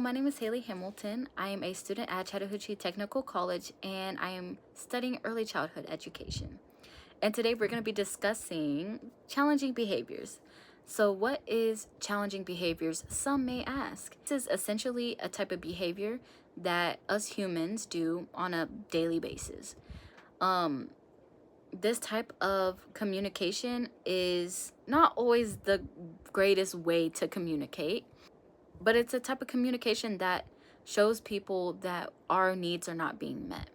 my name is Haley Hamilton. I am a student at Chattahoochee Technical College and I am studying early childhood education. And today we're going to be discussing challenging behaviors. So what is challenging behaviors? Some may ask. This is essentially a type of behavior that us humans do on a daily basis. This type of communication is not always the greatest way to communicate, but it's a type of communication that shows people that our needs are not being met.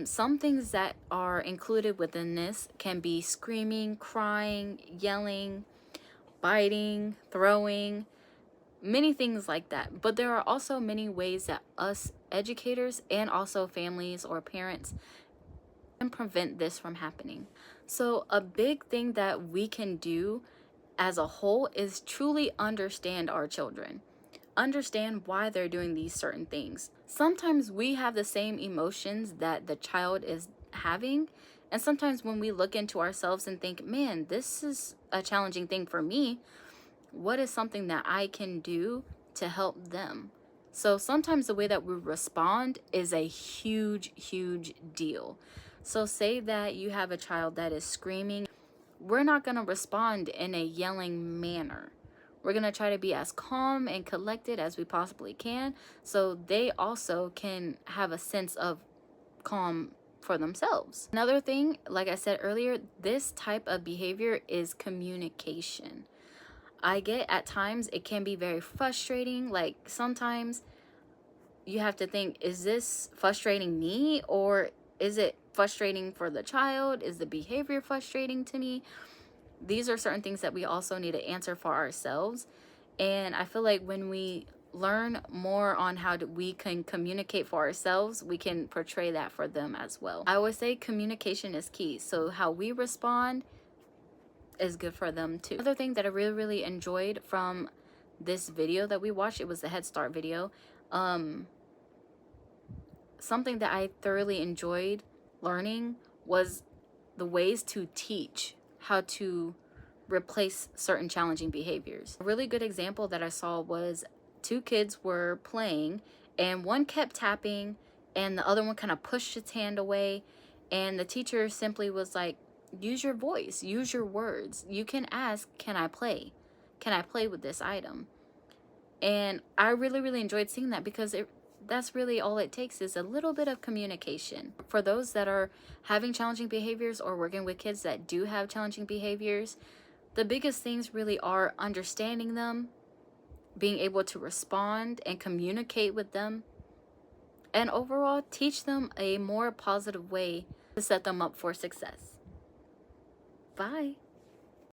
Some things that are included within this can be screaming, crying, yelling, biting, throwing, many things like that. But there are also many ways that us educators and also families or parents can prevent this from happening. So a big thing that we can do as a whole is truly understand our children. Understand why they're doing these certain things. Sometimes we have the same emotions that the child is having, and sometimes when we look into ourselves and think, man, this is a challenging thing for me, what is something that I can do to help them? So sometimes the way that we respond is a huge deal. So say that you have a child that is screaming, we're not going to respond in a yelling manner. We're going to try to be as calm and collected as we possibly can so they also can have a sense of calm for themselves. Another thing, like I said earlier, this type of behavior is communication. I get at times it can be very frustrating. Like sometimes you have to think, is this frustrating me or is it frustrating for the child? Is the behavior frustrating to me? These are certain things that we also need to answer for ourselves. And I feel like when we learn more on how we can communicate for ourselves, we can portray that for them as well. I always say communication is key. So how we respond is good for them too. Another thing that I really enjoyed from this video that we watched, it was the Head Start video. Something that I thoroughly enjoyed learning was the ways to teach how to replace certain challenging behaviors. A really good example that I saw was two kids were playing and one kept tapping and the other one kind of pushed its hand away, and the teacher simply was like, use your voice, use your words. You can ask, can I play? Can I play with this item? And I really enjoyed seeing that because that's really all it takes is a little bit of communication. For those that are having challenging behaviors or working with kids that do have challenging behaviors, the biggest things really are understanding them, being able to respond and communicate with them, and overall teach them a more positive way to set them up for success. Bye.